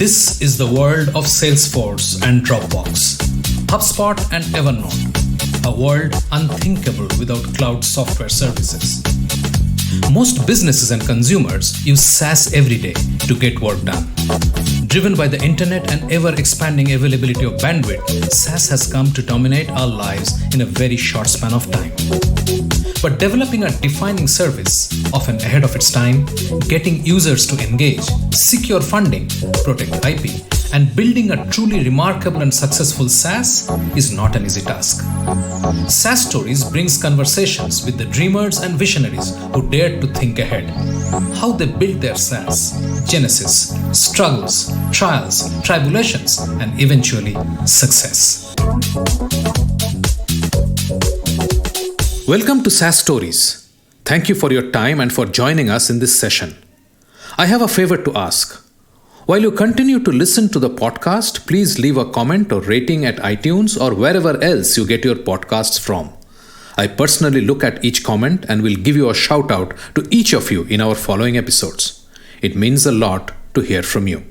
This is the world of Salesforce and Dropbox, HubSpot and Evernote, a world unthinkable without cloud software services. Most businesses and consumers use SaaS every day to get work done. Driven by the internet and ever-expanding availability of bandwidth, SaaS has come to dominate our lives in a very short span of time. But developing a defining service, often ahead of its time, getting users to engage, secure funding, protect IP, and building a truly remarkable and successful SaaS is not an easy task. SAAStories brings conversations with the dreamers and visionaries who dared to think ahead. How they built their SaaS, genesis, struggles, trials, tribulations, and eventually success. Welcome to SAAStories. Thank you for your time and for joining us in this session. I have a favor to ask. While you continue to listen to the podcast, please leave a comment or rating at iTunes or wherever else you get your podcasts from. I personally look at each comment and will give you a shout out to each of you in our following episodes. It means a lot to hear from you.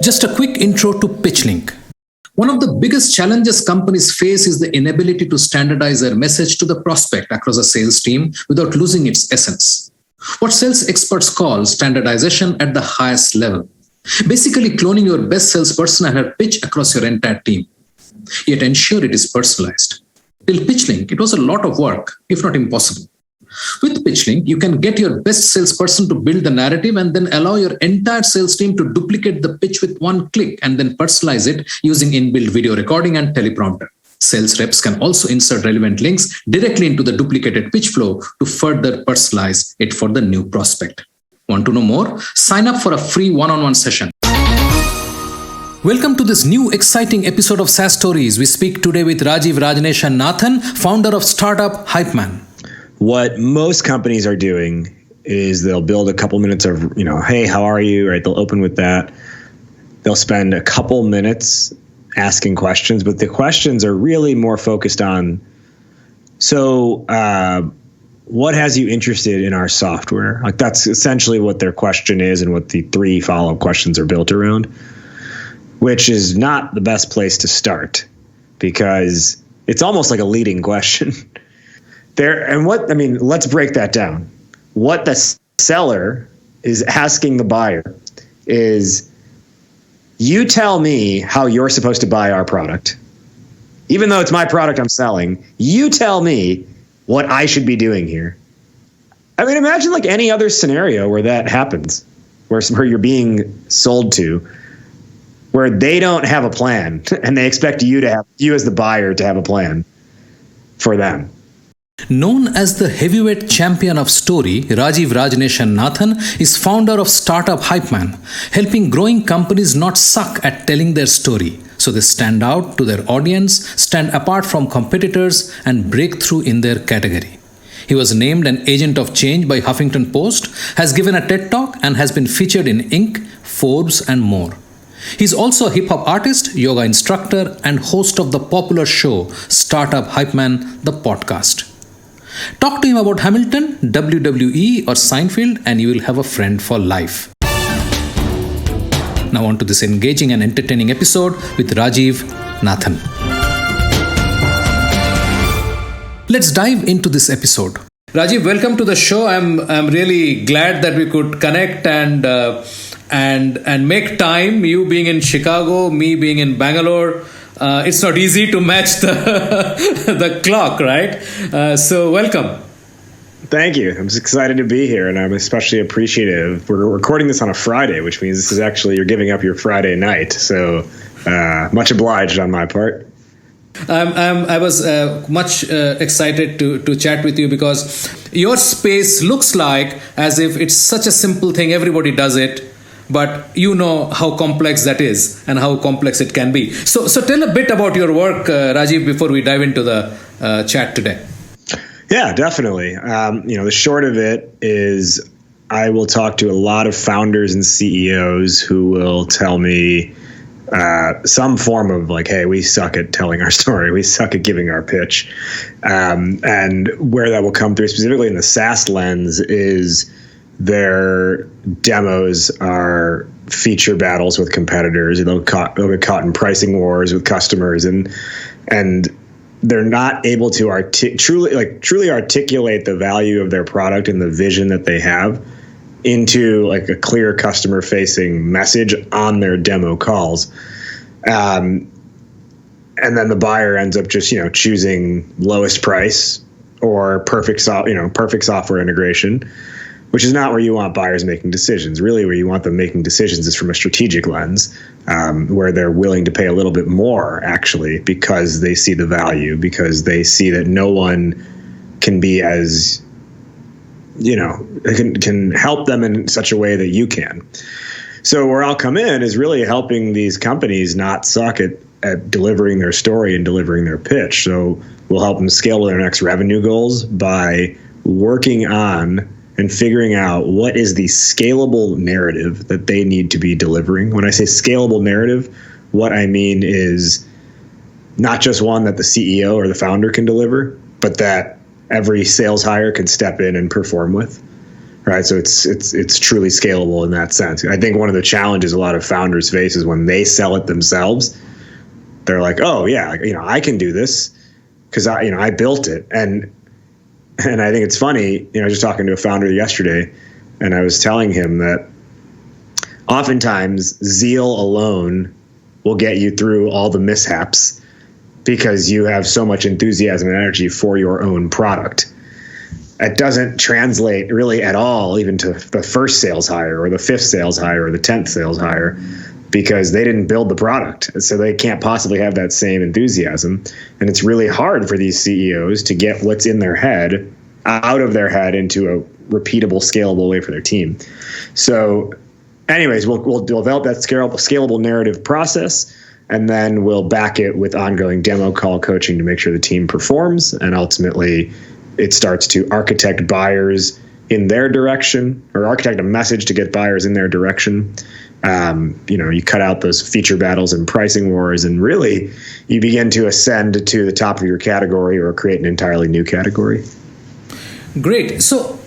Just a quick intro to PitchLink. One of the biggest challenges companies face is the inability to standardize their message to the prospect across a sales team without losing its essence. What sales experts call standardization at the highest level. Basically cloning your best salesperson and her pitch across your entire team. Yet ensure it is personalized. Till PitchLink, it was a lot of work, if not impossible. With PitchLink, you can get your best salesperson to build the narrative and then allow your entire sales team to duplicate the pitch with one click and then personalize it using inbuilt video recording and teleprompter. Sales reps can also insert relevant links directly into the duplicated pitch flow to further personalize it for the new prospect. Want to know more? Sign up for a free one-on-one session. Welcome to this new exciting episode of SAAStories. We speak today with Rajiv RajNATION Nathan, founder of Startup Hypeman. What most companies are doing is they'll build a couple minutes of, hey, how are you? Right? They'll open with that. They'll spend a couple minutes asking questions, but the questions are really more focused on, what has you interested in our software? Like that's essentially what their question is and what the 3 follow-up questions are built around, which is not the best place to start because it's almost like a leading question. Let's break that down. What the seller is asking the buyer is, you tell me how you're supposed to buy our product. Even though it's my product I'm selling, you tell me what I should be doing here. I mean, imagine like any other scenario where that happens, where you're being sold to, where they don't have a plan and they expect you as the buyer to have a plan for them. Known as the heavyweight champion of story, Rajiv RajNATION Nathan is founder of Startup Hypeman, helping growing companies not suck at telling their story, so they stand out to their audience, stand apart from competitors, and break through in their category. He was named an agent of change by Huffington Post, has given a TED Talk, and has been featured in Inc., Forbes, and more. He's also a hip-hop artist, yoga instructor, and host of the popular show Startup Hypeman, the podcast. Talk to him about Hamilton, WWE, or Seinfeld, and you will have a friend for life. Now on to this engaging and entertaining episode with Rajiv Nathan. Let's dive into this episode. Rajiv, welcome to the show. I'm really glad that we could connect and make time. You being in Chicago, me being in Bangalore. It's not easy to match the clock, right? So welcome. Thank you. I'm just excited to be here, and I'm especially appreciative. We're recording this on a Friday, which means this is actually, you're giving up your Friday night. So much obliged on my part. I was much excited to chat with you because your space looks like as if it's such a simple thing. Everybody does it. But you know how complex that is and how complex it can be. So tell a bit about your work, Rajiv, before we dive into the chat today. Yeah, definitely. The short of it is I will talk to a lot of founders and CEOs who will tell me some form of like, hey, we suck at telling our story. We suck at giving our pitch. And where that will come through specifically in the SaaS lens is their demos are feature battles with competitors. They'll get caught in pricing wars with customers, and they're not able to truly articulate the value of their product and the vision that they have into like a clear customer facing message on their demo calls. And then the buyer ends up just, choosing lowest price or perfect software integration, which is not where you want buyers making decisions. Really, where you want them making decisions is from a strategic lens, where they're willing to pay a little bit more, actually, because they see the value, because they see that no one can be as, can help them in such a way that you can. So where I'll come in is really helping these companies not suck at delivering their story and delivering their pitch. So we'll help them scale to their next revenue goals by working on and figuring out what is the scalable narrative that they need to be delivering. When I say scalable narrative, what I mean is not just one that the CEO or the founder can deliver, but that every sales hire can step in and perform with. Right. So it's truly scalable in that sense. I think one of the challenges a lot of founders face is when they sell it themselves, they're like, oh yeah, I can do this because I built it. And I think it's funny, I was just talking to a founder yesterday, and I was telling him that oftentimes zeal alone will get you through all the mishaps because you have so much enthusiasm and energy for your own product. It doesn't translate really at all even to the first sales hire or the fifth sales hire or the 10th sales hire, because they didn't build the product. So they can't possibly have that same enthusiasm. And it's really hard for these CEOs to get what's in their head out of their head into a repeatable, scalable way for their team. So anyways, we'll develop that scalable narrative process, and then we'll back it with ongoing demo call coaching to make sure the team performs. And ultimately, it starts to architect buyers in their direction, or architect a message to get buyers in their direction. You cut out those feature battles and pricing wars, and really you begin to ascend to the top of your category or create an entirely new category. Great. So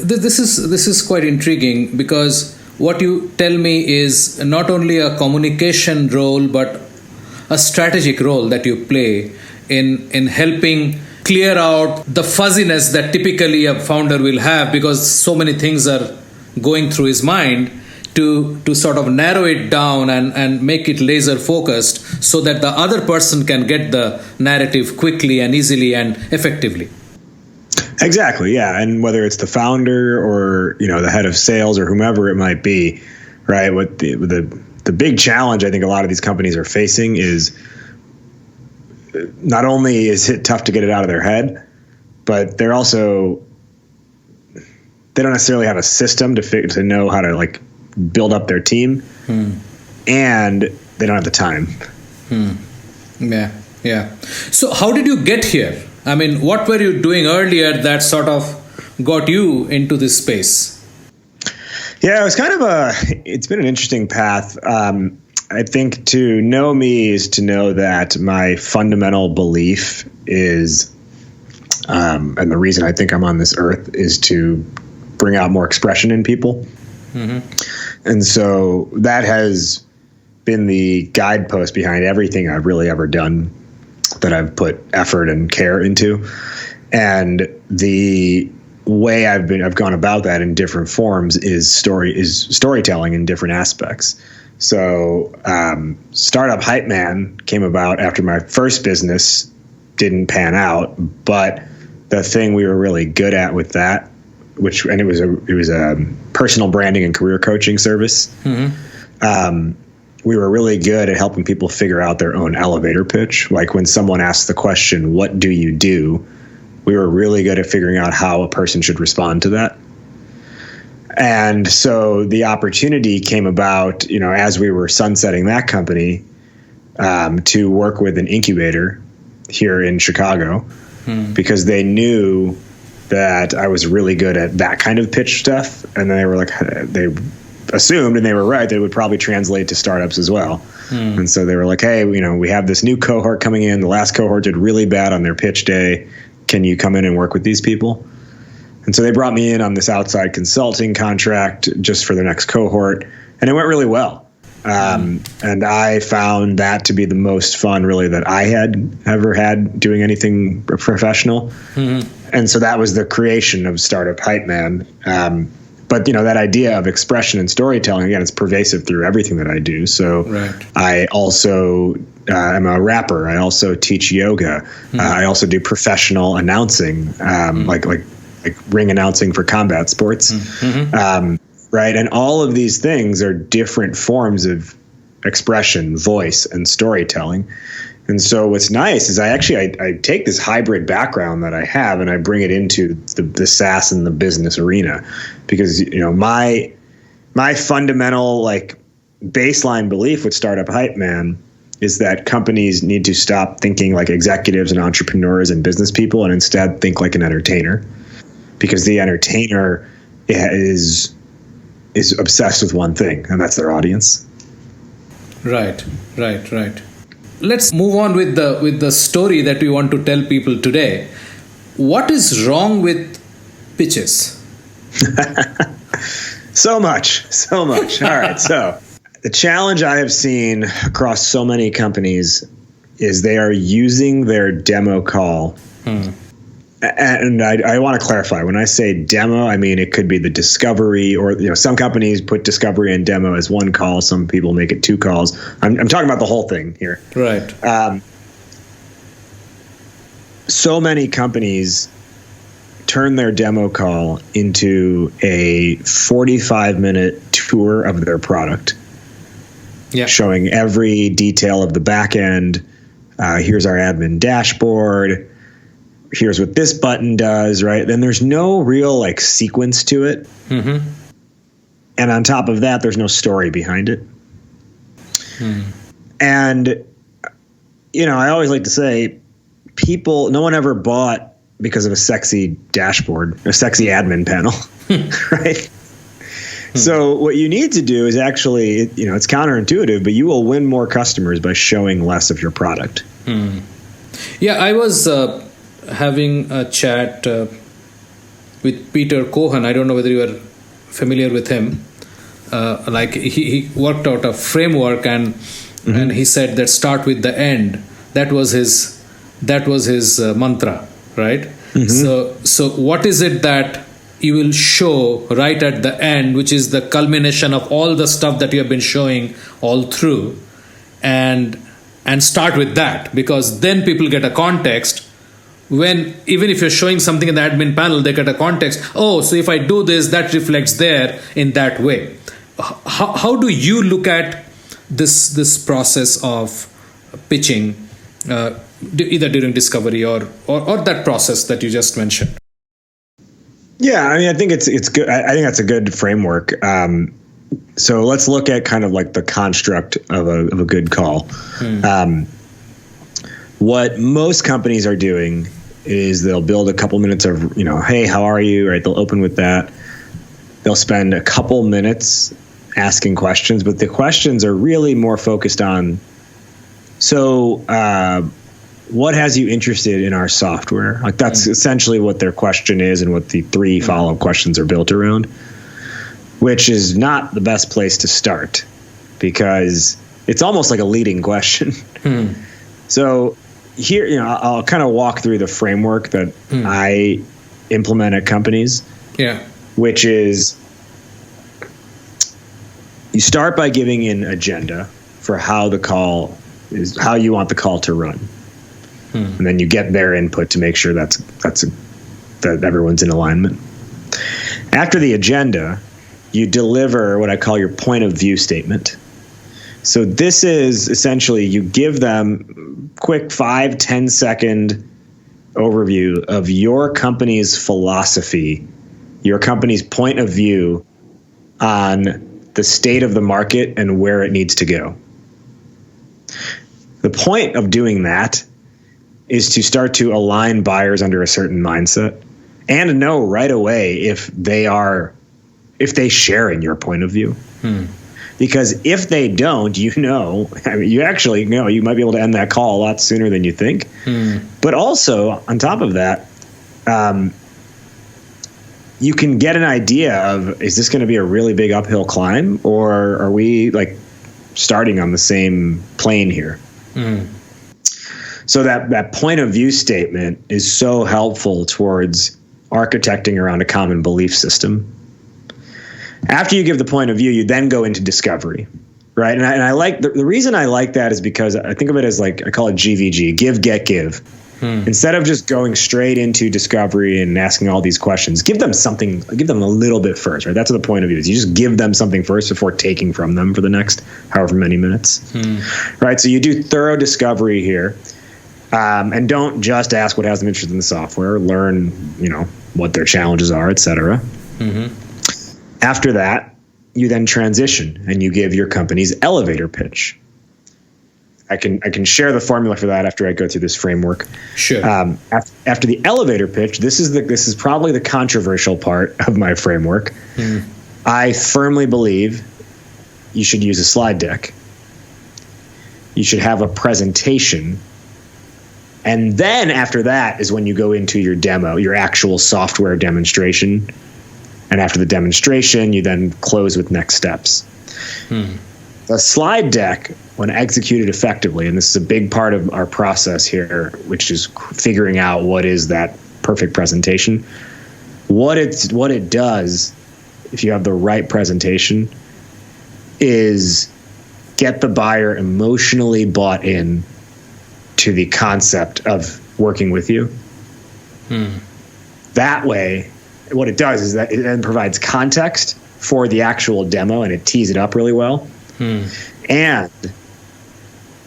this is quite intriguing, because what you tell me is not only a communication role, but a strategic role that you play in helping clear out the fuzziness that typically a founder will have, because so many things are going through his mind, to sort of narrow it down and make it laser focused so that the other person can get the narrative quickly and easily and effectively. Exactly, yeah. And whether it's the founder or the head of sales or whomever it might be, right? What the big challenge I think a lot of these companies are facing is not only is it tough to get it out of their head, but they don't necessarily have a system to know how to build up their team, and they don't have the time. Yeah. So how did you get here? I mean, what were you doing earlier that sort of got you into this space? Yeah, it's been an interesting path. I think to know me is to know that my fundamental belief is, and the reason I think I'm on this earth is to bring out more expression in people. Mm-hmm. And so that has been the guidepost behind everything I've really ever done that I've put effort and care into. And the way I've gone about that in different forms is storytelling in different aspects. So Startup Hypeman came about after my first business didn't pan out, but the thing we were really good at with that, it was a personal branding and career coaching service. Mm-hmm. We were really good at helping people figure out their own elevator pitch. Like when someone asks the question, "What do you do?" we were really good at figuring out how a person should respond to that. And so the opportunity came about, as we were sunsetting that company, to work with an incubator here in Chicago, because they knew that I was really good at that kind of pitch stuff. And then they assumed, and they were right, they would probably translate to startups as well. And so they were like, hey, we have this new cohort coming in. The last cohort did really bad on their pitch day. Can you come in and work with these people? And so they brought me in on this outside consulting contract just for the next cohort. And it went really well. And I found that to be the most fun really that I had ever had doing anything professional. And so that was the creation of Startup Hypeman. But that idea of expression and storytelling, again, it's pervasive through everything that I do. So I also am a rapper. I also teach yoga. I also do professional announcing, like ring announcing for combat sports. Right. And all of these things are different forms of expression, voice, and storytelling. And so what's nice is I take this hybrid background that I have and I bring it into the SaaS and the business arena, because my fundamental baseline belief with Startup Hypeman is that companies need to stop thinking like executives and entrepreneurs and business people and instead think like an entertainer, because the entertainer is obsessed with one thing, and that's their audience. Right. Let's move on with the story that we want to tell people today. What is wrong with pitches? So much. All right. So the challenge I have seen across so many companies is they are using their demo call. And I want to clarify, when I say demo, I mean it could be the discovery, or some companies put discovery and demo as one call. Some people make it two calls. I'm talking about the whole thing here. Right. So many companies turn their demo call into a 45-minute tour of their product, showing every detail of the back end. Here's our admin dashboard. Here's what this button does, right? Then there's no real sequence to it. And on top of that, there's no story behind it. And, I always like to say, no one ever bought because of a sexy dashboard, a sexy admin panel, right? So what you need to do is actually, it's counterintuitive, but you will win more customers by showing less of your product. Yeah, I was having a chat with Peter Cohen. I don't know whether you are familiar with him. He worked out a framework, and he said that start with the end. That was his mantra, right? So what is it that you will show right at the end, which is the culmination of all the stuff that you have been showing all through, and start with that, because then people get a context. When even if you're showing something in the admin panel, they get a context. Oh, so if I do this, that reflects there in that way. How do you look at this process of pitching, either during discovery or that process that you just mentioned? Yeah, I mean, I think it's good. I think that's a good framework. So let's look at kind of the construct of a good call. What most companies are doing is they'll build a couple minutes of, hey, how are you? Right? They'll open with that. They'll spend a couple minutes asking questions, but the questions are really more focused on, what has you interested in our software? That's essentially what their question is, and what the 3 follow-up questions are built around, which is not the best place to start, because it's almost like a leading question. So here, I'll kind of walk through the framework that I implement at companies. Which is, you start by giving an agenda for how you want the call to run. And then you get their input to make sure that everyone's in alignment. After the agenda, you deliver what I call your point of view statement. So this is essentially, you give them quick 5-10 second overview of your company's philosophy, your company's point of view on the state of the market and where it needs to go. The point of doing that is to start to align buyers under a certain mindset and know right away if they share in your point of view. Because if they don't, you actually know you might be able to end that call a lot sooner than you think. But also, on top of that, you can get an idea of, is this going to be a really big uphill climb, or are we like starting on the same plane here? So that point of view statement is so helpful towards architecting around a common belief system. After you give the point of view, you then go into discovery, right? And I like the reason I like that is because I think of it as like, I call it GVG, give, get, give. Instead of just going straight into discovery and asking all these questions, give them something, give them a little bit first, right? That's the point of view. Is you just give them something first before taking from them for the next however many minutes, right? So you do thorough discovery here, and don't just ask what has them interested in the software. Learn, what their challenges are, et cetera. After that, you then transition and you give your company's elevator pitch. I can share the formula for that after I go through this framework. Sure. After the elevator pitch, this is probably the controversial part of my framework. I firmly believe you should use a slide deck. You should have a presentation. And then after that is when you go into your demo, your actual software demonstration. And after the demonstration, you then close with next steps. The slide deck, when executed effectively, and this is a big part of our process here, which is figuring out what is that perfect presentation. What it does, if you have the right presentation, is get the buyer emotionally bought in to the concept of working with you. That way, what it does is that it then provides context for the actual demo, and it tees it up really well. And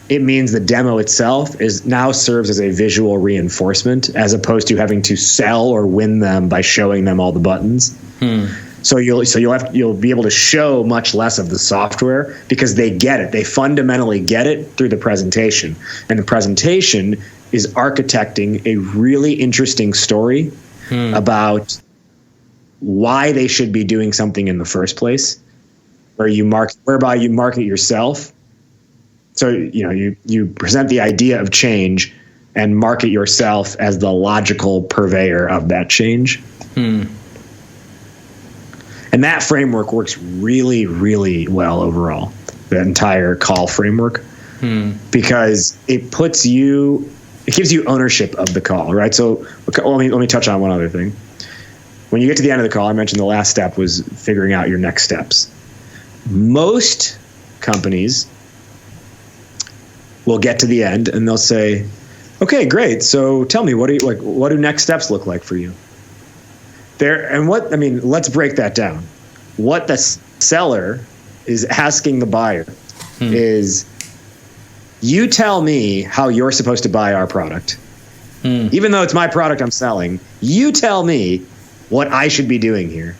it means the demo itself now serves as a visual reinforcement, as opposed to having to sell or win them by showing them all the buttons. So you'll be able to show much less of the software because they get it. They fundamentally get it through the presentation, and the presentation is architecting a really interesting story about why they should be doing something in the first place, whereby you market yourself. So you present the idea of change and market yourself as the logical purveyor of that change. And that framework works really, really well overall, the entire call framework, because it gives you ownership of the call, right? So let me touch on one other thing. When you get to the end of the call, I mentioned the last step was figuring out your next steps. Most companies will get to the end and they'll say, okay, great. So tell me, what do next steps look like for you? Let's break that down. What the seller is asking the buyer is, you tell me how you're supposed to buy our product. Even though it's my product I'm selling, you tell me what I should be doing here.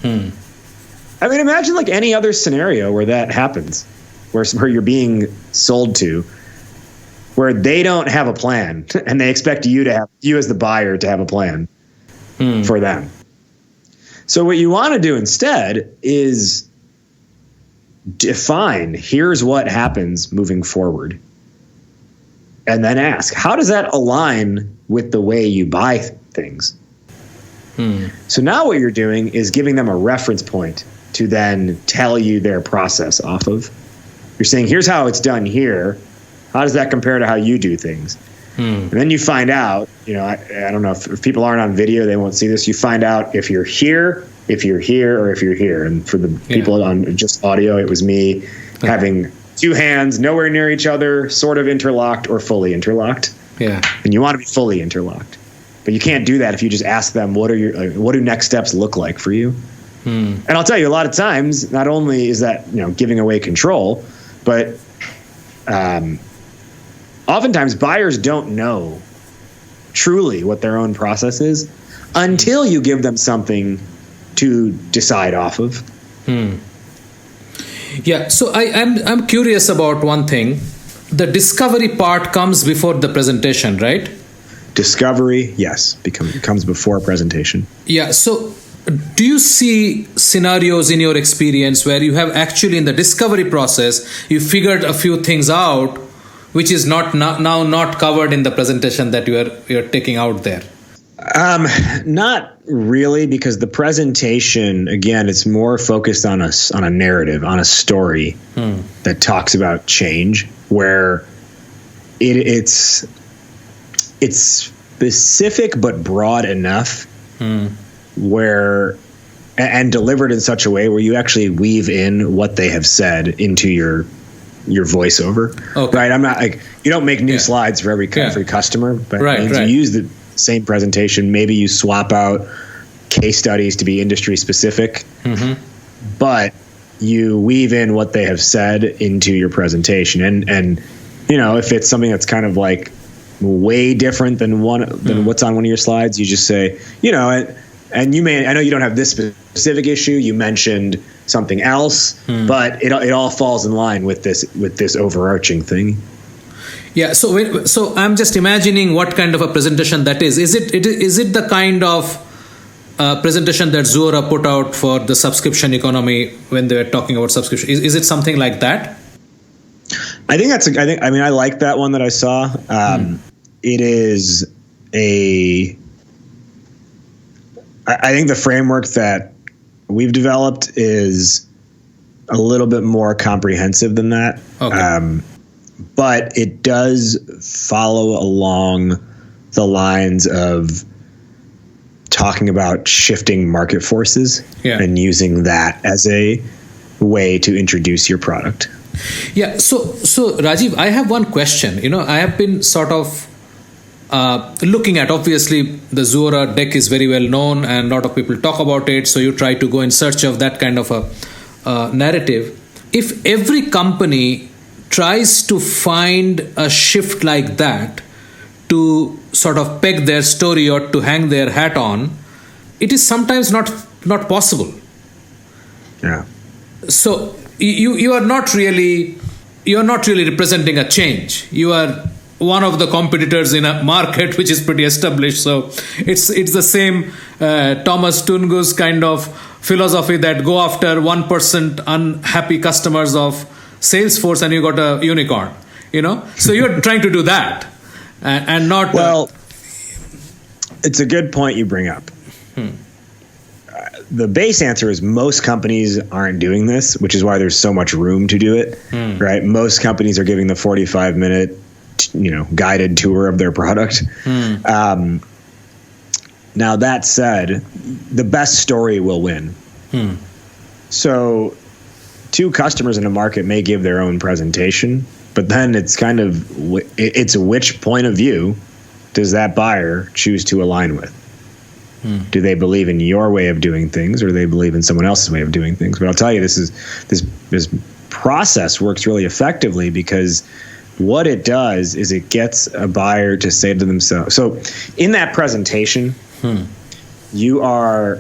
I mean, imagine like any other scenario where that happens, where you're being sold to, where they don't have a plan and they expect you as the buyer to have a plan for them. So what you want to do instead is define, here's what happens moving forward. And then ask, how does that align with the way you buy things? So now what you're doing is giving them a reference point to then tell you their process off of. You're saying, here's how it's done here. How does that compare to how you do things? And then you find out, I don't know, if people aren't on video, they won't see this. You find out if you're here, if you're here, or if you're here. And for the people on just audio, it was me having two hands nowhere near each other, sort of interlocked or fully interlocked. And you want to be fully interlocked. But you can't do that if you just ask them, what do next steps look like for you? And I'll tell you, a lot of times, not only is that giving away control, but oftentimes buyers don't know truly what their own process is until you give them something to decide off of. Yeah, so I'm curious about one thing. The discovery part comes before the presentation, right? Discovery, yes, comes before presentation. Yeah, so do you see scenarios in your experience where you have actually in the discovery process, you figured a few things out, which is not covered in the presentation that you're taking out there? Not really, because the presentation, again, it's more focused on a narrative, on a story that talks about change, where it's specific but broad enough where, and delivered in such a way where you actually weave in what they have said into your voiceover. Okay. Right? I'm not like, you don't make new slides for every customer, but you use the same presentation. Maybe you swap out case studies to be industry specific, but you weave in what they have said into your presentation. And if it's something that's kind of like way different than what's on one of your slides, you just say, and you may, I know you don't have this specific issue. You mentioned something else, but it all falls in line with this overarching thing. Yeah. So I'm just imagining what kind of a presentation that is. Is it the kind of presentation that Zuora put out for the subscription economy when they were talking about subscription? Is it something like that? I think I like that one that I saw. It is I think the framework that we've developed is a little bit more comprehensive than that. Okay. But it does follow along the lines of talking about shifting market forces and using that as a way to introduce your product. Yeah. So Rajiv, I have one question. I have been sort of looking at, obviously, the Zuora deck is very well known and a lot of people talk about it. So you try to go in search of that kind of a narrative. If every company tries to find a shift like that to sort of peg their story or to hang their hat on, it is sometimes not possible. Yeah. So you are not really representing a change. You are one of the competitors in a market which is pretty established. So it's the same Thomas Tungu's kind of philosophy that go after 1% unhappy customers of Salesforce and you got a unicorn. So you're trying to do that and not. Well, it's a good point you bring up. The base answer is most companies aren't doing this, which is why there's so much room to do it. Right? Most companies are giving the 45-minute guided tour of their product. Now that said, the best story will win. So 2 customers in a market may give their own presentation, but then it's kind of, it's which point of view does that buyer choose to align with? Do they believe in your way of doing things, or do they believe in someone else's way of doing things? But I'll tell you, this process works really effectively, because what it does is it gets a buyer to say to themselves. So in that presentation, you are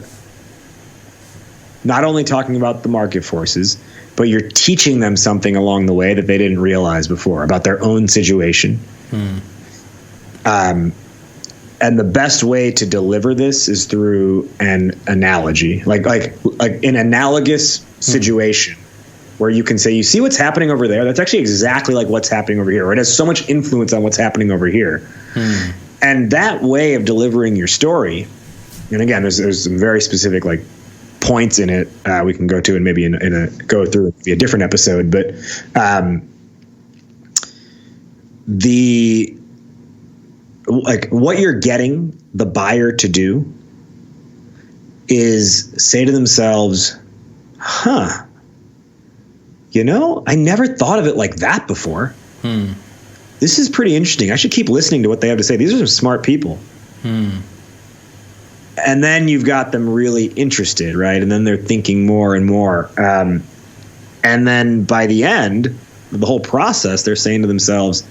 not only talking about the market forces, but you're teaching them something along the way that they didn't realize before about their own situation. And the best way to deliver this is through an analogy, like an analogous situation where you can say, you see what's happening over there? That's actually exactly like what's happening over here. Or it has so much influence on what's happening over here. And that way of delivering your story, and again, there's some very specific points in it we can go to, and maybe go through a different episode. But what you're getting the buyer to do is say to themselves, I never thought of it like that before. This is pretty interesting. I should keep listening to what they have to say. These are some smart people. And then you've got them really interested, right? And then they're thinking more and more. And then by the end of the whole process, they're saying to themselves,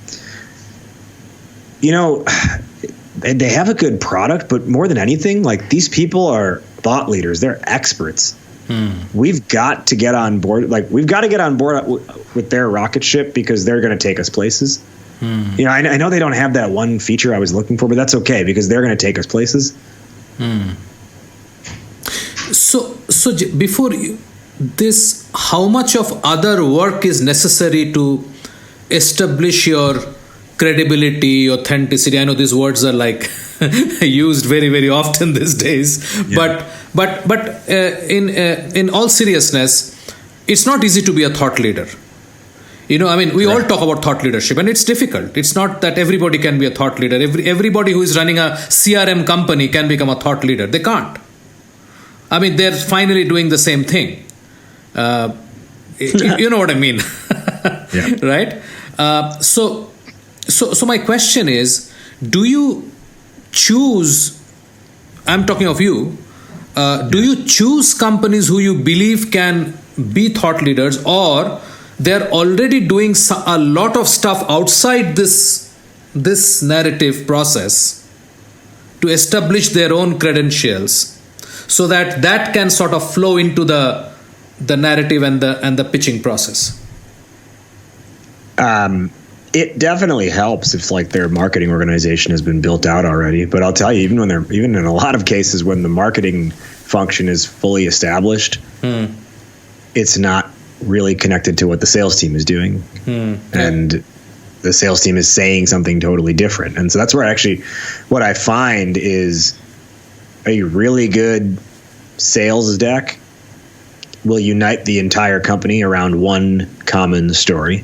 they have a good product, but more than anything, these people are thought leaders. They're experts. We've got to get on board. We've got to get on board with their rocket ship, because they're going to take us places. I know they don't have that one feature I was looking for, but that's okay, because they're going to take us places. So before this, how much of other work is necessary to establish your credibility, authenticity. I know these words are like used very, very often these days. Yeah. But in all seriousness, it's not easy to be a thought leader. We all talk about thought leadership, and it's difficult. It's not that everybody can be a thought leader. Everybody who is running a CRM company can become a thought leader. They can't. They're finally doing the same thing. You know what I mean? Yeah. Right? So my question is, do you choose, I'm talking of you, do you choose companies who you believe can be thought leaders, or they're already doing a lot of stuff outside this narrative process to establish their own credentials, so that can sort of flow into the narrative and the pitching process? It definitely helps if their marketing organization has been built out already. But I'll tell you, even in a lot of cases when the marketing function is fully established, it's not really connected to what the sales team is doing. And the sales team is saying something totally different. And so that's where what I find is a really good sales deck will unite the entire company around one common story.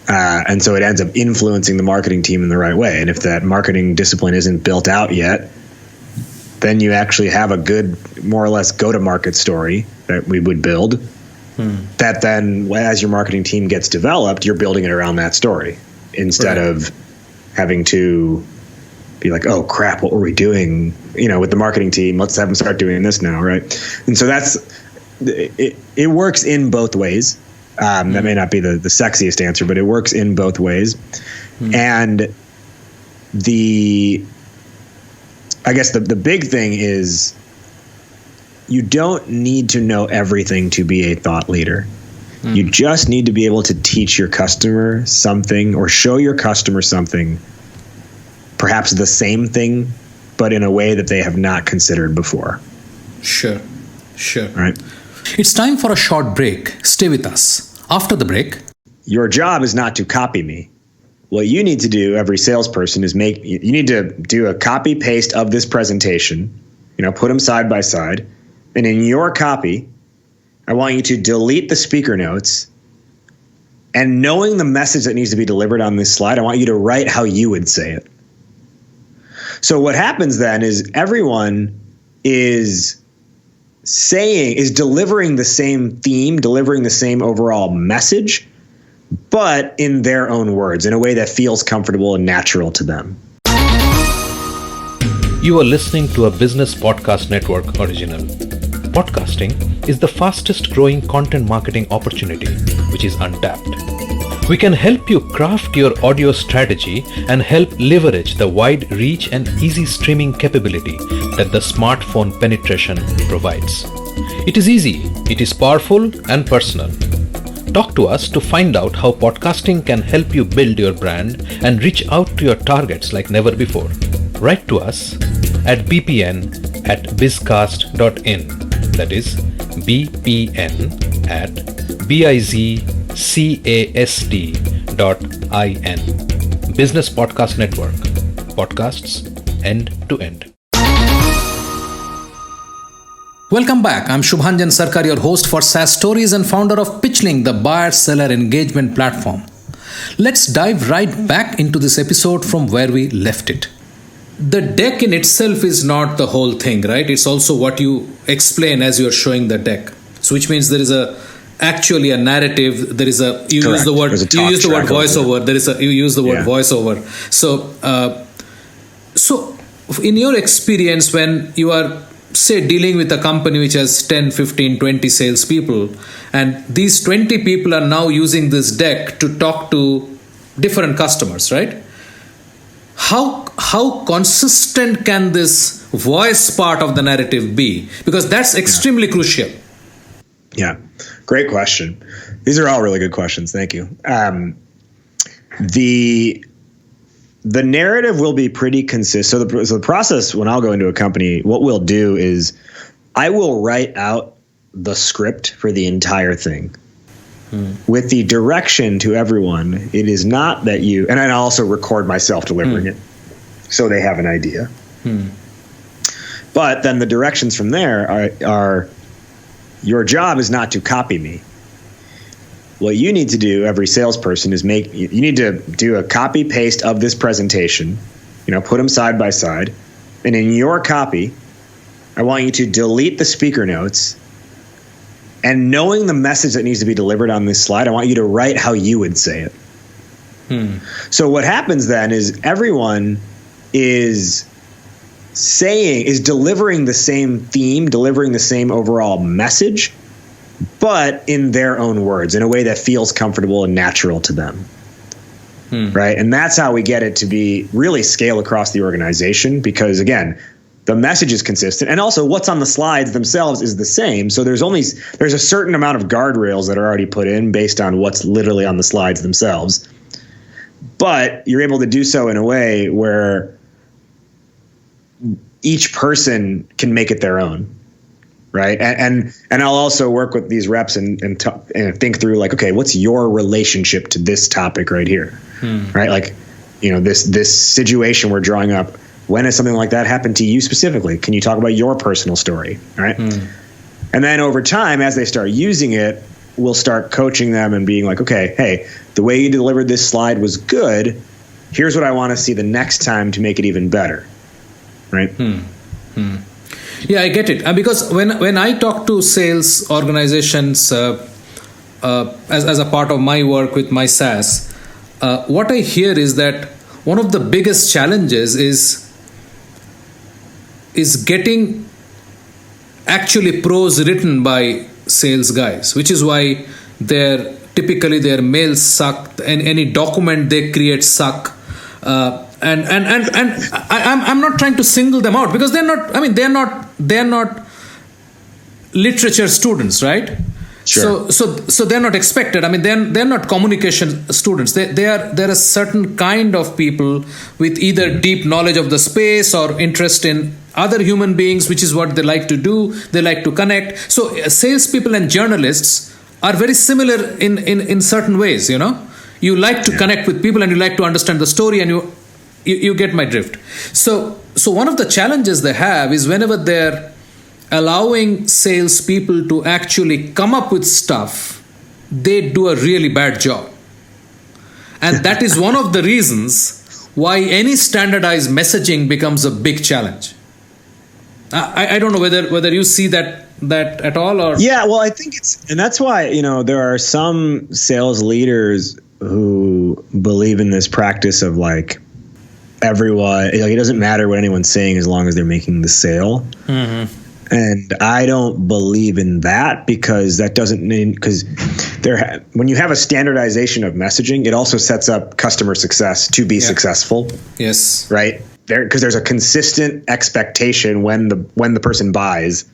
And so it ends up influencing the marketing team in the right way. And if that marketing discipline isn't built out yet, then you actually have a good, more or less go-to-market story that we would build. That then, as your marketing team gets developed, you're building it around that story instead of having to be like, oh crap, what were we doing? With the marketing team, let's have them start doing this now, right? And so it works in both ways. That may not be the sexiest answer, but it works in both ways. And I guess the big thing is, you don't need to know everything to be a thought leader. You just need to be able to teach your customer something, or show your customer something, perhaps the same thing, but in a way that they have not considered before. Sure. Right. It's time for a short break. Stay with us. After the break, your job is not to copy me. What you need to do, every salesperson, is you need to do a copy paste of this presentation, put them side by side. And in your copy, I want you to delete the speaker notes, and knowing the message that needs to be delivered on this slide, I want you to write how you would say it. So what happens then is everyone is delivering the same theme, delivering the same overall message, but in their own words, in a way that feels comfortable and natural to them. You are listening to a Business Podcast Network original. Podcasting is the fastest growing content marketing opportunity, which is untapped. We can help you craft your audio strategy and help leverage the wide reach and easy streaming capability that the smartphone penetration provides. It is easy, it is powerful and personal. Talk to us to find out how podcasting can help you build your brand and reach out to your targets like never before. Write to us at bpn@bizcast.in. That is bpn@bizcast.in. Business Podcast Network. Podcasts end to end. Welcome back. I'm Shubhanjan Sarkar, your host for SAAStories and founder of Pitchling, the buyer-seller engagement platform. Let's dive right back into this episode from where we left it. The deck in itself is not the whole thing, right? It's also what you explain as you're showing the deck. So which means there is actually a narrative. There is you use the word voiceover. You use the word voiceover. So in your experience, when you are, say, dealing with a company which has 10, 15, 20 salespeople, and these 20 people are now using this deck to talk to different customers, right? How consistent can this voice part of the narrative be? Because that's extremely crucial. Yeah, great question. These are all really good questions. Thank you. The narrative will be pretty consistent. So the process, when I'll go into a company, what we'll do is I will write out the script for the entire thing. with the direction to everyone. It is not that you, and I also record myself delivering it so they have an idea. But then the directions from there are your job is not to copy me. What you need to do, every salesperson, is you need to do a copy paste of this presentation, put them side by side. And in your copy, I want you to delete the speaker notes, and knowing the message that needs to be delivered on this slide, I want you to write how you would say it. So what happens then is everyone is delivering the same theme, delivering the same overall message, but in their own words, in a way that feels comfortable and natural to them. Right? And that's how we get it to be really scale across the organization, because again, the message is consistent, and also what's on the slides themselves is the same. So there's a certain amount of guardrails that are already put in based on what's literally on the slides themselves. But you're able to do so in a way where each person can make it their own, right? And I'll also work with these reps and think through, like, okay, what's your relationship to this topic right here, right? Like, this situation we're drawing up. When has something like that happened to you specifically? Can you talk about your personal story, right? And then over time, as they start using it, we'll start coaching them and being like, okay, hey, the way you delivered this slide was good. Here's what I want to see the next time to make it even better. Right? Yeah, I get it. Because when I talk to sales organizations as a part of my work with my SaaS, what I hear is that one of the biggest challenges is getting actually prose written by sales guys, which is why typically their mails suck, and any document they create suck. And I'm not trying to single them out, because they're not literature students, right? Sure. So they're not expected. They're not communication students. They're a certain kind of people with either deep knowledge of the space or interest in other human beings, which is what they like to do. They like to connect. So salespeople and journalists are very similar in certain ways. You like to connect with people, and you like to understand the story, and you get my drift. So one of the challenges they have is whenever they're allowing salespeople to actually come up with stuff, they do a really bad job. And that is one of the reasons why any standardized messaging becomes a big challenge. I don't know whether you see that at all, or yeah. Well, I think and that's why there are some sales leaders who believe in this practice of like everyone, it doesn't matter what anyone's saying as long as they're making the sale. And I don't believe in that, because that doesn't mean, because when you have a standardization of messaging, it also sets up customer success to be successful. Yes. Right. Because there's a consistent expectation when the person buys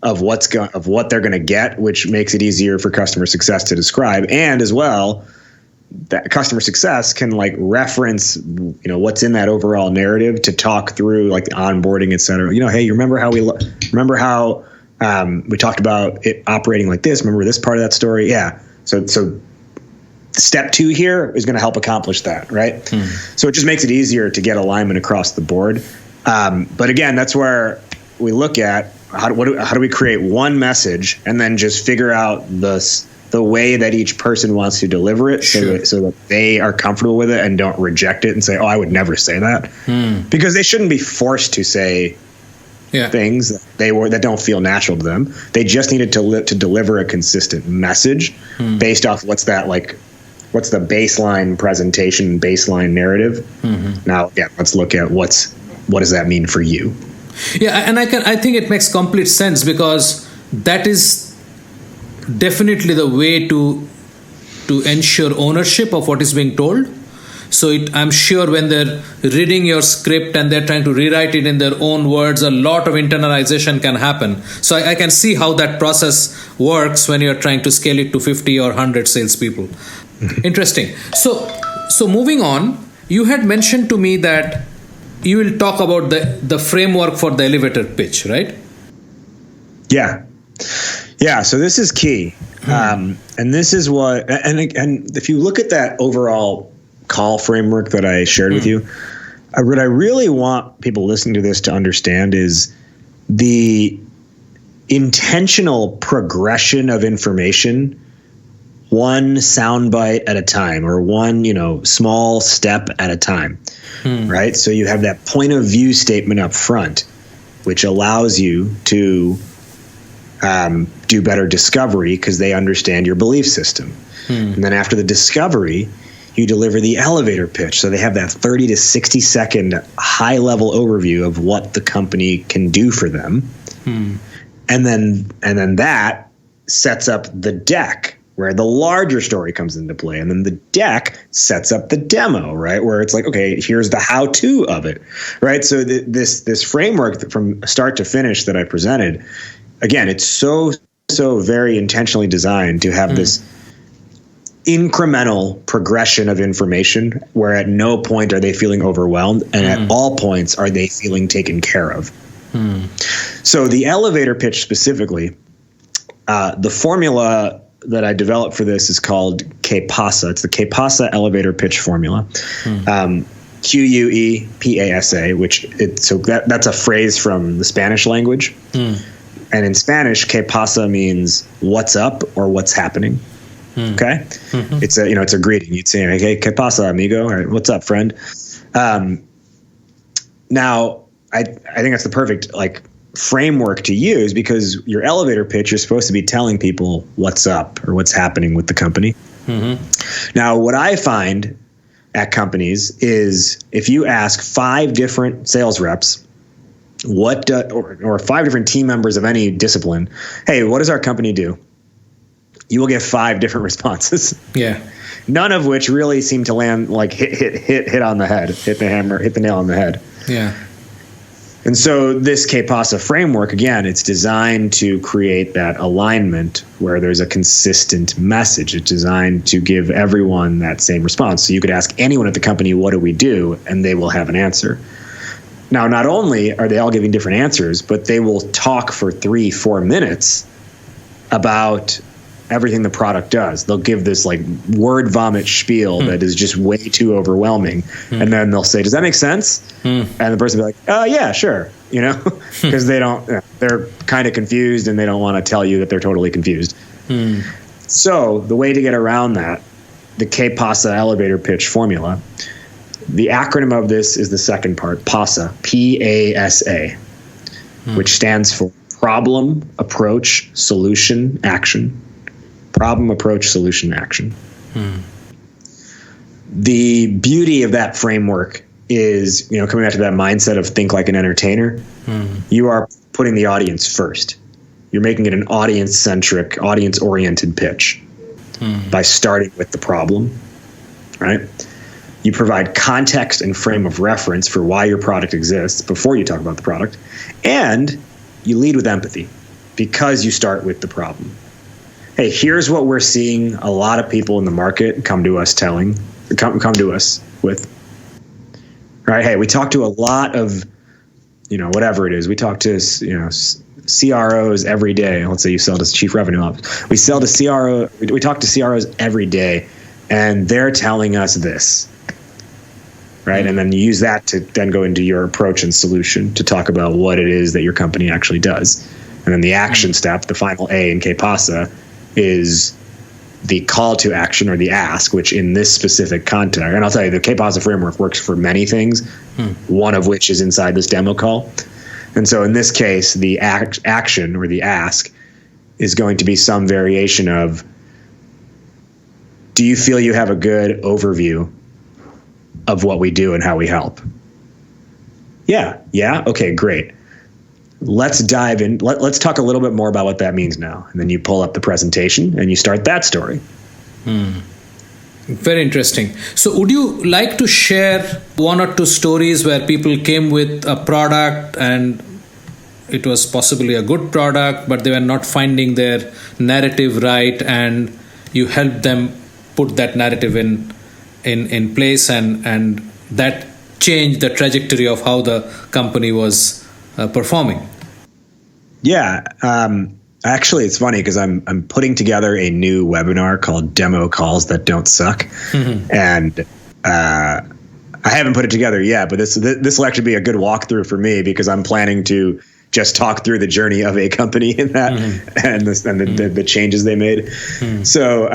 of what they're going to get, which makes it easier for customer success to describe. And as well, that customer success can like reference, what's in that overall narrative to talk through like the onboarding, et cetera. Hey, you remember how we talked about it operating like this? Remember this part of that story? Yeah. So step 2 here is going to help accomplish that, right? So it just makes it easier to get alignment across the board. But again, that's where we look at how do we create one message and then just figure out the way that each person wants to deliver it, so that they are comfortable with it and don't reject it and say, oh, I would never say that. Because they shouldn't be forced to say things that don't feel natural to them. They just needed to deliver a consistent message based off what's the baseline presentation, baseline narrative. Now, let's look at what does that mean for you? Yeah, and I think it makes complete sense, because that is definitely the way to ensure ownership of what is being told. So I'm sure when they're reading your script and they're trying to rewrite it in their own words, a lot of internalization can happen. So I can see how that process works when you're trying to scale it to 50 or 100 salespeople. Interesting. So moving on, you had mentioned to me that you will talk about the framework for the elevator pitch, right? Yeah. So this is key. And this is what, and if you look at that overall call framework that I shared with you, what I really want people listening to this to understand is the intentional progression of information, one soundbite at a time, or one, small step at a time, right? So you have that point of view statement up front, which allows you to do better discovery because they understand your belief system. And then after the discovery, you deliver the elevator pitch. So they have that 30 to 60 second high level overview of what the company can do for them. And then that sets up the deck where the larger story comes into play. And then the deck sets up the demo, right? Where it's like, okay, here's the how-to of it, right? So this framework from start to finish that I presented, again, it's so very intentionally designed to have this incremental progression of information where at no point are they feeling overwhelmed, and at all points are they feeling taken care of. So the elevator pitch specifically, the formula that I developed for this is called KPASA. It's the KPASA elevator pitch formula. QUEPASA, that's a phrase from the Spanish language. And in Spanish, KPASA means what's up or what's happening. Okay. It's a greeting. You'd say, hey, ¿qué pasa, amigo? Or what's up, friend? Now I think that's the perfect framework to use, because your elevator pitch, you're supposed to be telling people what's up or what's happening with the company. Now, what I find at companies is if you ask 5 different sales reps, or 5 different team members of any discipline, hey, what does our company do? You will get 5 different responses. Yeah. None of which really seem to land hit on the head, hit the nail on the head. Yeah. And so this KPASA framework, again, it's designed to create that alignment where there's a consistent message. It's designed to give everyone that same response. So you could ask anyone at the company, what do we do? And they will have an answer. Now, not only are they all giving different answers, but they will talk for 3-4 minutes about everything the product does. They'll give this word vomit spiel that is just way too overwhelming. And then they'll say, does that make sense? And the person will be like, oh yeah, sure. Because they're kind of confused and they don't want to tell you that they're totally confused. So the way to get around that, the KPASA elevator pitch formula, the acronym of this is the second part, PASA, PASA, which stands for problem, approach, solution, action. Problem, approach, solution, action. The beauty of that framework is, coming back to that mindset of think like an entertainer, you are putting the audience first. You're making it an audience-centric, audience-oriented pitch by starting with the problem, right? You provide context and frame of reference for why your product exists before you talk about the product, and you lead with empathy because you start with the problem. Hey, here's what we're seeing a lot of people in the market come to us with. Right? Hey, we talk to a lot of, whatever it is. We talk to, CROs every day. Let's say you sell to chief revenue officer. We talk to CROs every day, and they're telling us this. Right? And then you use that to then go into your approach and solution to talk about what it is that your company actually does. And then the action step, the final A in KPASA, is the call to action or the ask, which in this specific context, and I'll tell you, the KPASA framework works for many things, one of which is inside this demo call. And so in this case, the action or the ask is going to be some variation of, do you feel you have a good overview of what we do and how we help? Yeah. Okay, great. Let's dive in. Let's talk a little bit more about what that means now. And then you pull up the presentation and you start that story. Very interesting. So would you like to share 1 or 2 stories where people came with a product and it was possibly a good product, but they were not finding their narrative right, and you helped them put that narrative in place, and that changed the trajectory of how the company was performing? Yeah. Actually, it's funny because I'm putting together a new webinar called Demo Calls That Don't Suck, and I haven't put it together yet. But this will actually be a good walkthrough for me because I'm planning to just talk through the journey of a company in that and the changes they made. So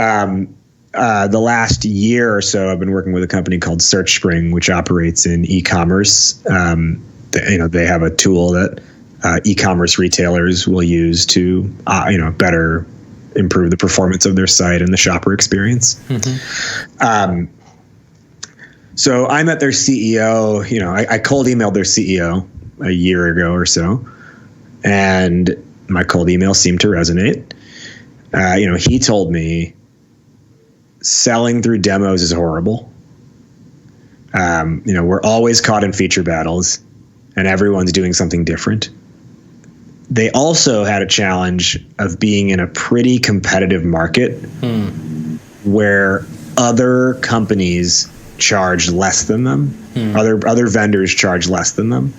the last year or so, I've been working with a company called SearchSpring, which operates in e-commerce. They have a tool that e-commerce retailers will use to, better improve the performance of their site and the shopper experience. So I met their CEO. I cold emailed their CEO a year ago or so, and my cold email seemed to resonate. He told me selling through demos is horrible. We're always caught in feature battles, and everyone's doing something different. They also had a challenge of being in a pretty competitive market where other companies charge less than them. Other vendors charge less than them.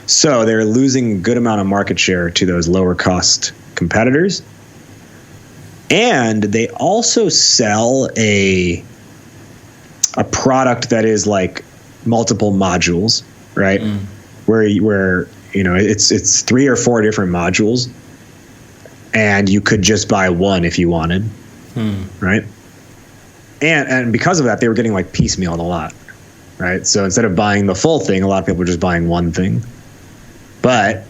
So they're losing a good amount of market share to those lower cost competitors. And they also sell a product that is like multiple modules, right? Where it's 3 or 4 different modules, and you could just buy one if you wanted, right? And because of that, they were getting like piecemealed a lot, right? So instead of buying the full thing, a lot of people were just buying one thing. But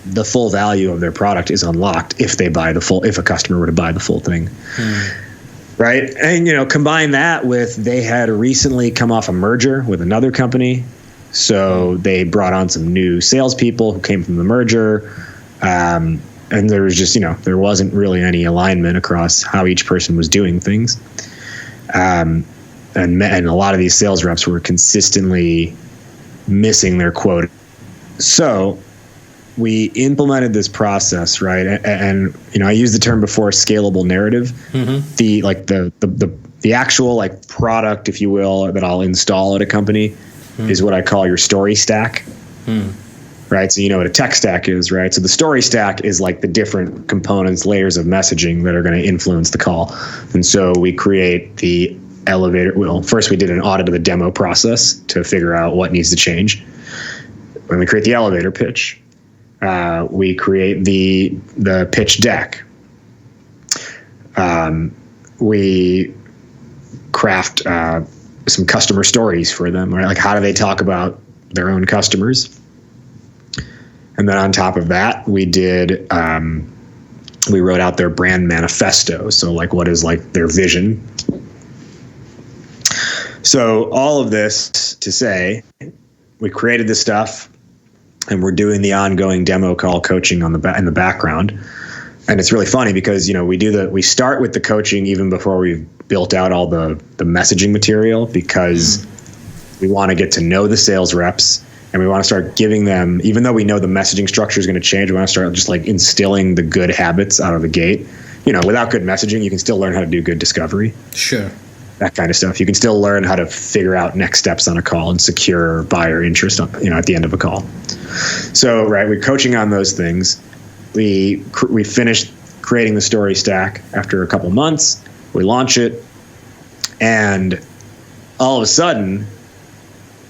the full value of their product is unlocked if a customer were to buy the full thing. Right. And, combine that with, they had recently come off a merger with another company. So they brought on some new salespeople who came from the merger. And there was just, there wasn't really any alignment across how each person was doing things. And a lot of these sales reps were consistently missing their quota. So we implemented this process, right? And I used the term before, scalable narrative. The actual product, if you will, that I'll install at a company is what I call your story stack. Right? So you know what a tech stack is, right? So the story stack is like the different components, layers of messaging that are going to influence the call. And so we create the elevator. Well, first we did an audit of the demo process to figure out what needs to change. When we create the elevator pitch, we create the pitch deck. We craft some customer stories for them, right? Like, how do they talk about their own customers? And then on top of that, we wrote out their brand manifesto. So what is their vision? So all of this to say, we created this stuff, and we're doing the ongoing demo call coaching in the background. And it's really funny because, we start with the coaching even before we've built out all the messaging material, because we want to get to know the sales reps, and we want to start giving them, even though we know the messaging structure is going to change, we want to start just instilling the good habits out of the gate. Without good messaging, you can still learn how to do good discovery. Sure. That kind of stuff. You can still learn how to figure out next steps on a call and secure buyer interest, at the end of a call. So, right, we're coaching on those things. We finished creating the story stack after a couple months. We launch it, and all of a sudden,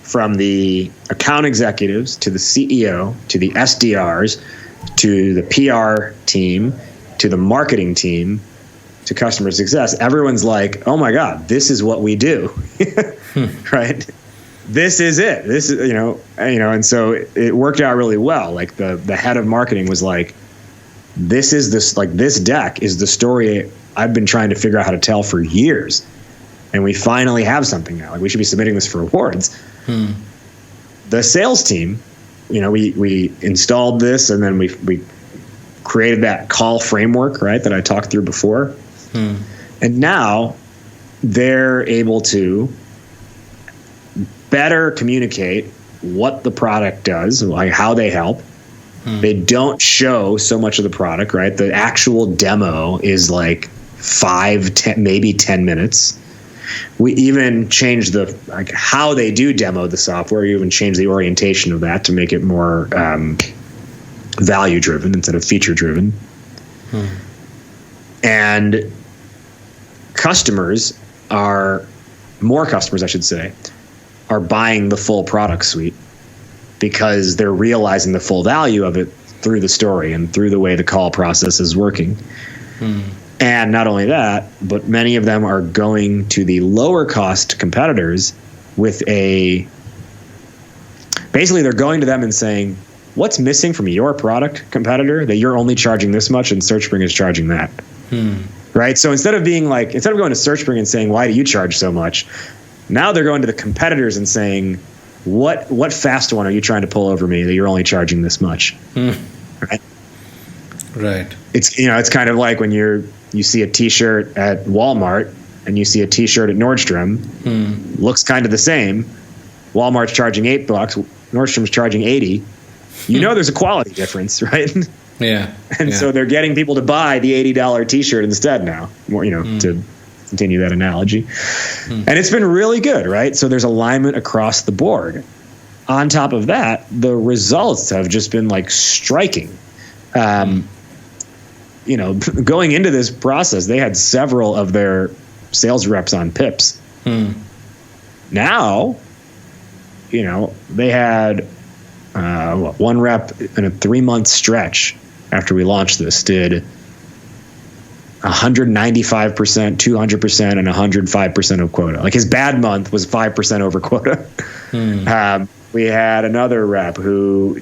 from the account executives to the CEO to the SDRs to the PR team to the marketing team to customer success, everyone's like, "Oh my God, this is what we do," right? This is it. This is and so it worked out really well. The head of marketing was like, this deck is the story I've been trying to figure out how to tell for years, and we finally have something now. We should be submitting this for awards. The sales team, we installed this, and then we created that call framework, right, that I talked through before. And now they're able to better communicate what the product does, how they help. They don't show so much of the product, right? The actual demo is 5, 10, maybe 10 minutes. We even changed how they do demo the software. We even changed the orientation of that to make it more value driven instead of feature driven. And more customers, I should say, are buying the full product suite because they're realizing the full value of it through the story and through the way the call process is working. And not only that, but many of them are going to the lower cost competitors with basically they're going to them and saying, what's missing from your product competitor that you're only charging this much and SearchSpring is charging that? Right? So instead of going to SearchSpring and saying, why do you charge so much? Now they're going to the competitors and saying, what fast one are you trying to pull over me that you're only charging this much? Right? Right. It's kind of like when you see a T-shirt at Walmart and you see a T-shirt at Nordstrom, looks kind of the same. Walmart's charging $8, Nordstrom's charging $80. There's a quality difference, right? Yeah. And so they're getting people to buy the $80 T-shirt instead now, to continue that analogy. And it's been really good, right? So there's alignment across the board. On top of that, the results have just been like striking. Going into this process, they had several of their sales reps on PIPs. Now, they had one rep in a 3-month stretch after we launched this did 195%, 200%, and 105% of quota. Like his bad month was 5% over quota. We had another rep who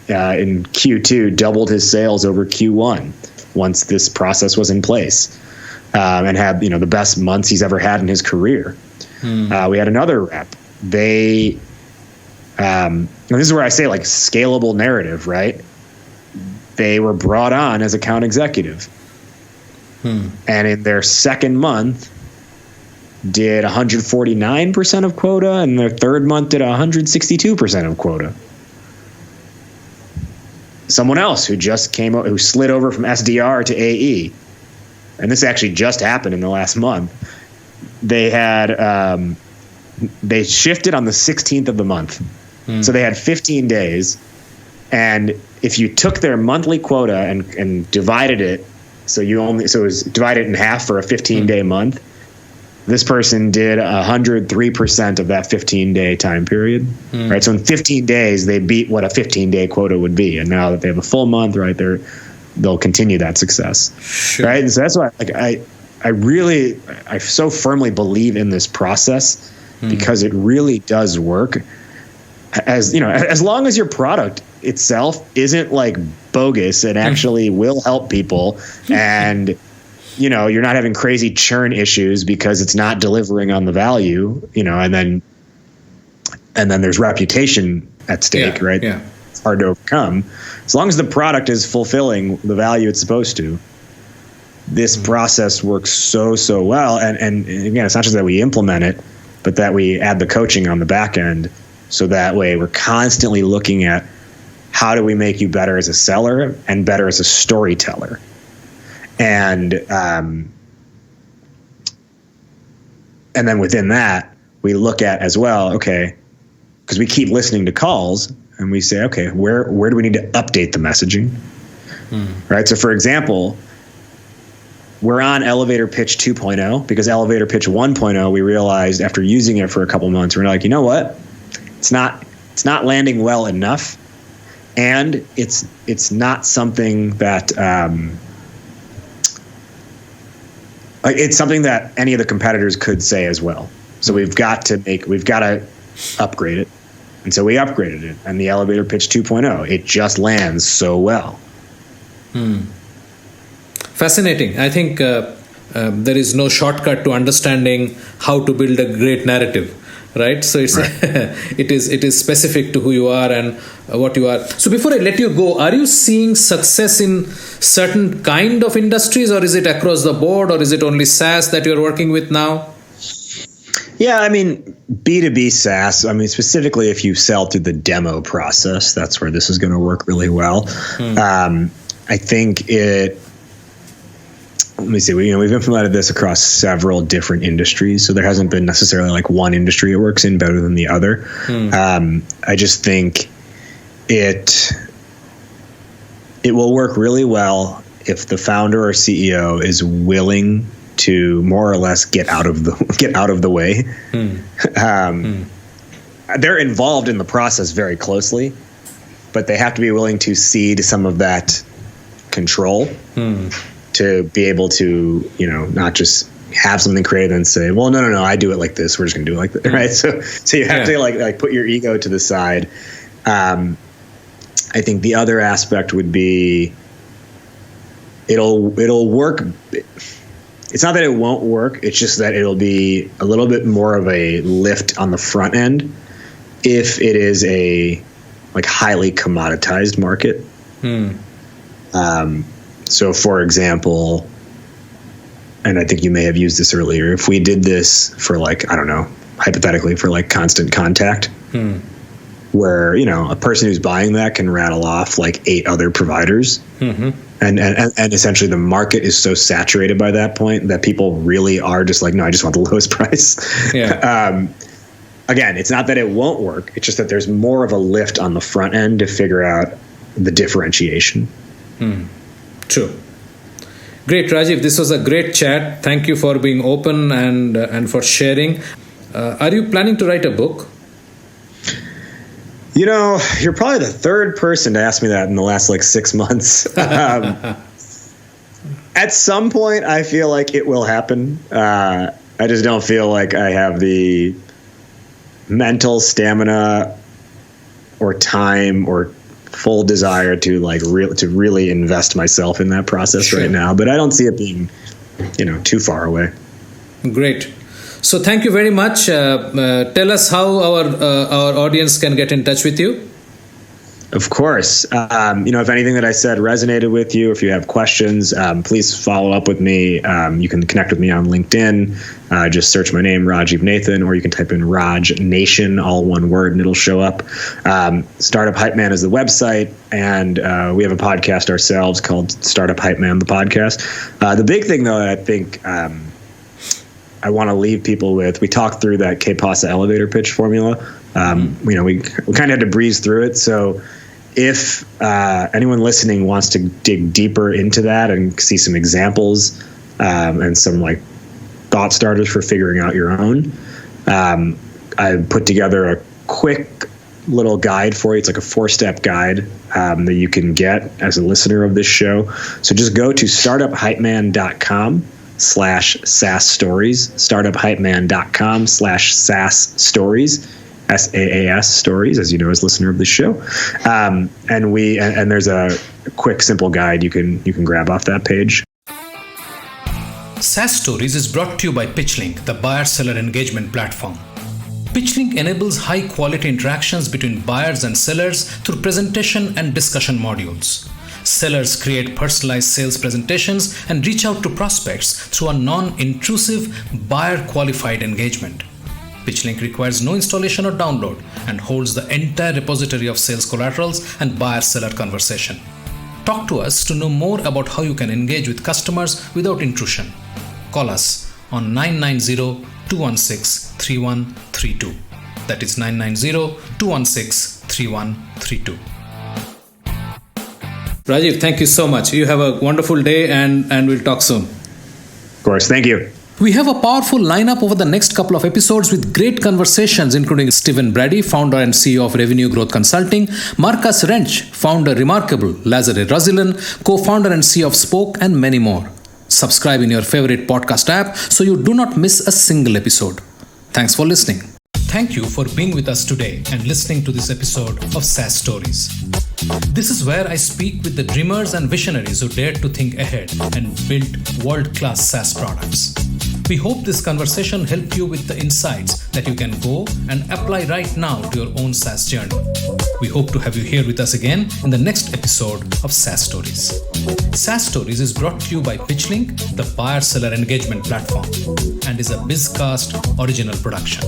in Q2 doubled his sales over Q1 once this process was in place, and had the best months he's ever had in his career. We had another rep. They and this is where I say like scalable narrative, right? They were brought on as account executive, and in their second month did 149% of quota, and their third month did 162% of quota. Someone else who who slid over from SDR to AE, and this actually just happened in the last month. They had they shifted on the 16th of the month, so they had 15 days, and if you took their monthly quota and divided it, so it was divided in half for a 15-day month. This person did 103% of that 15-day time period, right? So in 15 days, they beat what a 15-day quota would be. And now that they have a full month, right, they'll continue that success, right? And so that's why, I so firmly believe in this process because it really does work. As long as your product itself isn't like bogus and actually will help people, and you're not having crazy churn issues because it's not delivering on the value, and then there's reputation at stake, right? Yeah. It's hard to overcome. As long as the product is fulfilling the value it's supposed to, this process works so well. And again, it's not just that we implement it, but that we add the coaching on the back end. So that way we're constantly looking at how do we make you better as a seller and better as a storyteller. And then within that, we look at as well, okay, because we keep listening to calls and we say, okay, where do we need to update the messaging? Right? So for example, we're on elevator pitch 2.0 because elevator pitch 1.0, we realized after using it for a couple months, we're like, you know what? It's not landing well enough. And it's not something that, it's something that any of the competitors could say as well. So we've got to upgrade it. And so we upgraded it. And the elevator pitch 2.0, it just lands so well. Fascinating. I think there is no shortcut to understanding how to build a great narrative, right? So it's right. it is specific to who you are and what you are. So before I let you go, are you seeing success in certain kind of industries, or is it across the board, or is it only SaaS that you're working with now? Yeah, I mean, B2B SaaS, specifically if you sell through the demo process, that's where this is going to work really well. I think let me see, we've implemented this across several different industries, so there hasn't been necessarily like one industry it works in better than the other. I just think it will work really well if the founder or CEO is willing to more or less get out of the way. They're involved in the process very closely, but they have to be willing to cede some of that control to be able to, not just have something created and say, well, no, I do it like this. We're just gonna do it like that, right? So you have to like put your ego to the side. I think the other aspect would be it'll work. It's not that it won't work. It's just that it'll be a little bit more of a lift on the front end if it is a highly commoditized market. So for example, and I think you may have used this earlier, if we did this for hypothetically for Constant Contact, where, a person who's buying that can rattle off 8 other providers. And essentially the market is so saturated by that point that people really are just no, I just want the lowest price. Again, it's not that it won't work. It's just that there's more of a lift on the front end to figure out the differentiation. True. Great, Rajiv. This was a great chat. Thank you for being open and for sharing. Are you planning to write a book? You're probably the third person to ask me that in the last 6 months. At some point, I feel like it will happen. I just don't feel like I have the mental stamina or time or full desire to really invest myself in that process right now. But I don't see it being, too far away. Great. So thank you very much. Tell us how our audience can get in touch with you. Of course. If anything that I said resonated with you, if you have questions, please follow up with me. You can connect with me on LinkedIn. Just search my name, Rajiv Nathan, or you can type in RajNation, all one word, and it'll show up. Startup Hypeman is the website, and we have a podcast ourselves called Startup Hypeman, the podcast. The big thing, though, that I think I want to leave people with, we talked through that K-Pasa elevator pitch formula. We kind of had to breeze through it. So if anyone listening wants to dig deeper into that and see some examples and some thought starters for figuring out your own, I put together a quick little guide for you. It's a 4-step guide that you can get as a listener of this show. So just go to startuphypeman.com/SAAStories, startuphypeman.com/SAAStories, SAAS stories, as you know, as listener of the show. And there's a quick, simple guide you can grab off that page. SAAStories is brought to you by PitchLink, the buyer-seller engagement platform. PitchLink enables high-quality interactions between buyers and sellers through presentation and discussion modules. Sellers create personalized sales presentations and reach out to prospects through a non-intrusive, buyer-qualified engagement. PitchLink requires no installation or download and holds the entire repository of sales collaterals and buyer-seller conversation. Talk to us to know more about how you can engage with customers without intrusion. Call us on 990-216-3132. That is 990-216-3132. Rajiv, thank you so much. You have a wonderful day and we'll talk soon. Of course. Thank you. We have a powerful lineup over the next couple of episodes with great conversations, including Stephen Brady, founder and CEO of Revenue Growth Consulting, Marcus Wrench, founder Remarkable, Lazare Razilin, co-founder and CEO of Spoke, and many more. Subscribe in your favorite podcast app so you do not miss a single episode. Thanks for listening. Thank you for being with us today and listening to this episode of SAAStories. This is where I speak with the dreamers and visionaries who dared to think ahead and build world-class SaaS products. We hope this conversation helped you with the insights that you can go and apply right now to your own SaaS journey. We hope to have you here with us again in the next episode of SAAStories. SAAStories is brought to you by PitchLink, the buyer-seller engagement platform, and is a Bizcast original production.